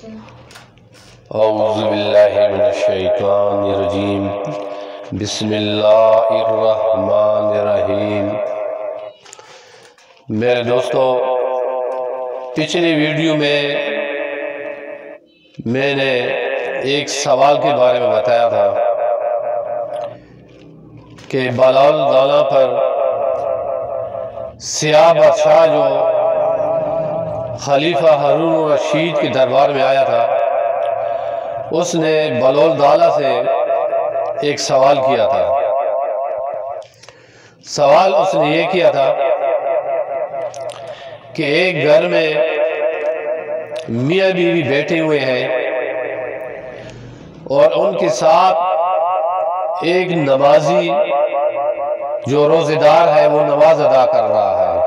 اعوذ باللہ من الشیطان الرجیم بسم اللہ الرحمن الرحیم۔ میرے دوستو، پچھلی ویڈیو میں نے ایک سوال کے بارے میں بتایا تھا کہ بلال دانا پر سیاہ بادشاہ جو خلیفہ ہارون الرشید کے دربار میں آیا تھا، اس نے بلال دانا سے ایک سوال کیا تھا۔ سوال اس نے یہ کیا تھا کہ ایک گھر میں میاں بیوی بیٹھے ہوئے ہیں اور ان کے ساتھ ایک نمازی جو روزہ دار ہے وہ نماز ادا کر رہا ہے۔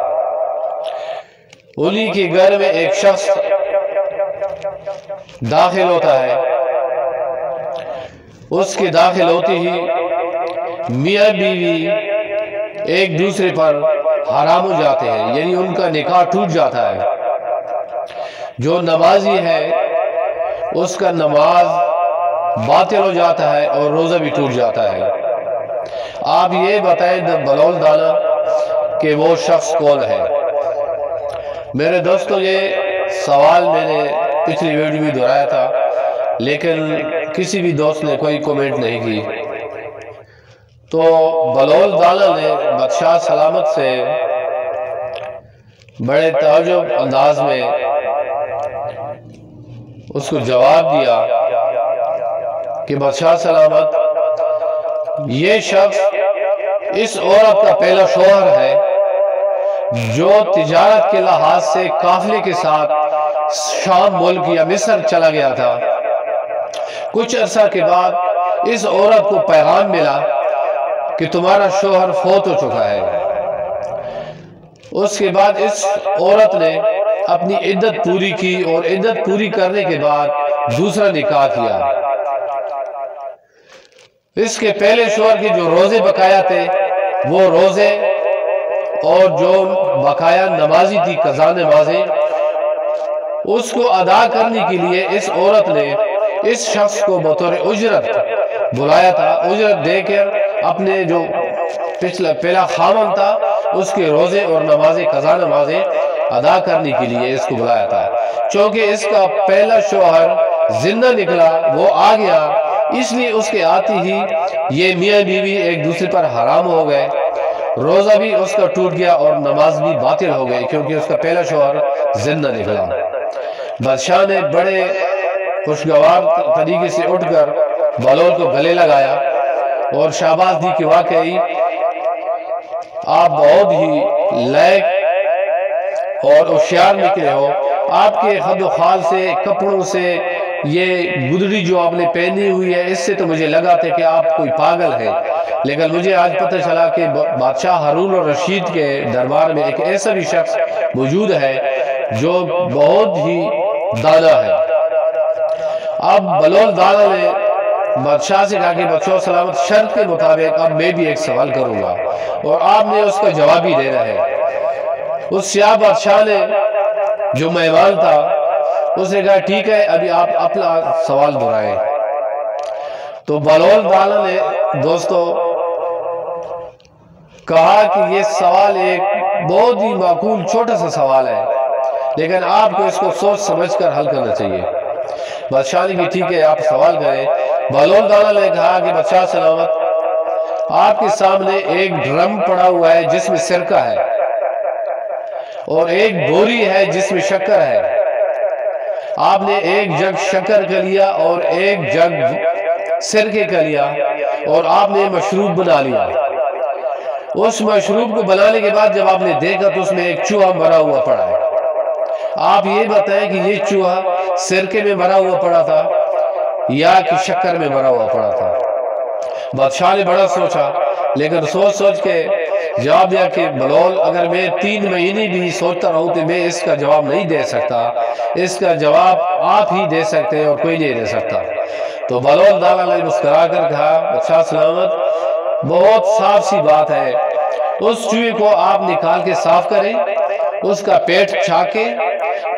انہی کے گھر میں ایک شخص داخل ہوتا ہے۔ اس کے داخل ہوتے ہی میاں بیوی ایک دوسرے پر حرام ہو جاتے ہیں، یعنی ان کا نکاح ٹوٹ جاتا ہے۔ جو نمازی ہے اس کا نماز باطل ہو جاتا ہے اور روزہ بھی ٹوٹ جاتا ہے۔ آپ یہ بتائیں بلال دانا کہ وہ شخص کون ہے؟ میرے دوستو، یہ سوال میں نے پچھلی ویڈیو میں دہرایا تھا، لیکن کسی بھی دوست نے کوئی کومنٹ نہیں کی۔ تو بلال دانا نے بادشاہ سلامت سے بڑے تعجب انداز میں اس کو جواب دیا کہ بادشاہ سلامت، یہ شخص اس عورت کا پہلا شوہر ہے جو تجارت کے لحاظ سے قافلے کے ساتھ شام ملک یا مصر چلا گیا تھا۔ کچھ عرصہ کے بعد اس عورت کو پیغام ملا کہ تمہارا شوہر فوت ہو چکا ہے۔ اس کے بعد اس عورت نے اپنی عدت پوری کی اور عدت پوری کرنے کے بعد دوسرا نکاح کیا۔ اس کے پہلے شوہر کے جو روزے بقایا تھے، وہ روزے اور جو بقایا نمازی تھی قضا نمازیں، اس کو ادا کرنے کے لیے اس عورت نے اس شخص کو بطور اجرت بلایا تھا۔ اجرت دے کر اپنے جو پہلا خامن تھا اس کے روزے اور نمازیں قضا نمازیں ادا کرنے کے لیے اس کو بلایا تھا۔ چونکہ اس کا پہلا شوہر زندہ نکلا، وہ آ گیا، اس لیے اس کے آتے ہی یہ میاں بیوی ایک دوسرے پر حرام ہو گئے، روزہ بھی اس کا ٹوٹ گیا اور نماز بھی باطل ہو گئی، کیونکہ اس کا پہلا شوہر زندہ نکلا۔ بادشاہ نے بڑے خوشگوار طریقے سے اٹھ کر بلال کو گلے لگایا اور شاباش دی کہ واقعی آپ بہت ہی لائق اور ہوشیار نکلے ہو۔ آپ کے خد و خال سے، کپڑوں سے، یہ گدڑی جو آپ نے پہنی ہوئی ہے، اس سے تو مجھے لگا تھا کہ آپ کوئی پاگل ہے، لیکن مجھے آج پتہ چلا کہ بادشاہ ہارون الرشید کے دربار میں ایک ایسا بھی شخص موجود ہے جو بہت ہی دانا ہے۔ اب بلال دانا نے بادشاہ سے کہا کہ بادشاہ سلامت، شرط کے مطابق اب میں بھی ایک سوال کروں گا اور آپ نے اس کا جواب ہی دینا ہے۔ اس سیاہ بادشاہ نے جو مہمان تھا اس نے کہا ٹھیک ہے، ابھی آپ اپنا سوال دہرائیں۔ تو بلال دانا نے دوستو کہا کہ یہ سوال ایک بہت ہی معقول چھوٹا سا سوال ہے، لیکن آپ کو اس کو سوچ سمجھ کر حل کرنا چاہیے۔ بادشاہ نے کہا ٹھیک ہے، آپ سوال کریں۔ بلال دانا نے کہا کہ بادشاہ سلامت، آپ کے سامنے ایک ڈرم پڑا ہوا ہے جس میں سرکہ ہے، اور ایک بوری ہے جس میں شکر ہے۔ آپ نے ایک جگ شکر کا لیا اور ایک جگ سرکے کا لیا اور آپ نے مشروب بنا لیا۔ اس مشروب کو بنانے کے بعد جب آپ نے دیکھا تو اس میں ایک چوہا مرا ہوا پڑا ہے۔ آپ یہ بتائیں کہ یہ چوہا سرکے میں مرا ہوا پڑا تھا یا کہ شکر میں مرا ہوا پڑا تھا؟ بادشاہ نے بڑا سوچا، لیکن سوچ کے جواب دیا کہ بلال، اگر میں 3 مہینے بھی سوچتا رہوں تو میں اس کا جواب نہیں دے سکتا، اس کا جواب آپ ہی دے سکتے ہیں اور کوئی نہیں دے سکتا۔ تو بلال دانا نے مسکرا کر کہا بادشاہ سلامت، بہت صاف سی بات ہے، اس چوہے کو آپ نکال کے صاف کریں، اس کا پیٹ چاکیں،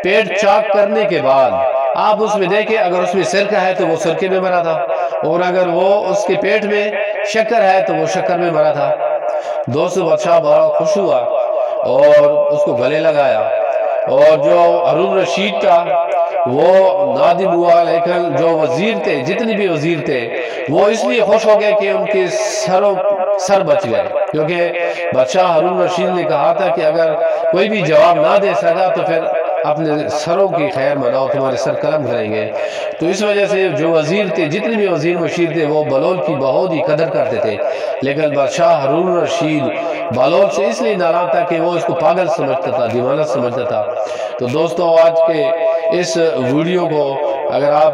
پیٹ چاک کرنے کے بعد آپ اس میں دیکھیں اگر اس میں سرکہ ہے تو وہ سرکے میں مرا تھا، اور اگر وہ اس کے پیٹ میں شکر ہے تو وہ شکر میں مرا تھا۔ دوستو بادشاہ بڑا خوش ہوا اور اس کو گلے لگایا، اور جو ہارون رشید تھا وہ نادم ہوا، لیکن جو وزیر تھے، جتنے بھی وزیر تھے، وہ اس لیے خوش ہو گئے کہ ان کے سر بچ گئے، کیونکہ بادشاہ ہارون رشید نے کہا تھا کہ اگر کوئی بھی جواب نہ دے سکا تو پھر اپنے سروں کی خیر مناؤ، تمہارے سر قلم کریں گے۔ تو اس وجہ سے جو وزیر تھے، جتنے بھی وزیر مشیر تھے، وہ بلول کی بہت ہی قدر کرتے تھے، لیکن بادشاہ ہارون رشید بلول سے اس لیے ناراض تھا کہ وہ اس کو پاگل سمجھتا تھا، دیوانہ سمجھتا تھا۔ تو دوستو آج کے اس ویڈیو کو اگر آپ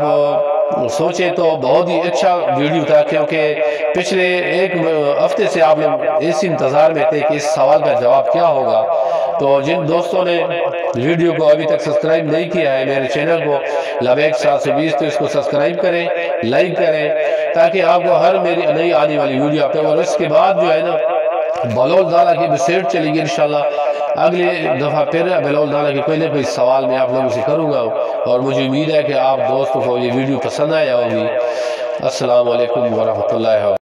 سوچیں تو بہت ہی اچھا ویڈیو تھا، کیونکہ پچھلے ایک ہفتے سے آپ لوگ اس انتظار میں تھے کہ اس سوال کا جواب کیا ہوگا۔ تو جن دوستوں نے ویڈیو کو ابھی تک سبسکرائب نہیں کیا ہے میرے چینل کو لبیک 720، تو اس کو سبسکرائب کریں، لائک کریں، تاکہ آپ کو ہر میری نئی آنے والی ویڈیو آپ تک۔ اور اس کے بعد جو ہے نا بلول دانا کی بسیٹ چلے گی انشاءاللہ، اگلی دفعہ پھر بلول دانا کی کوئی نہ کوئی سوال میں آپ لوگوں سے کروں گا، اور مجھے امید ہے کہ آپ دوستوں کو یہ ویڈیو پسند آیا ہوگی۔ السلام علیکم ورحمۃ اللہ وبرکاتہ۔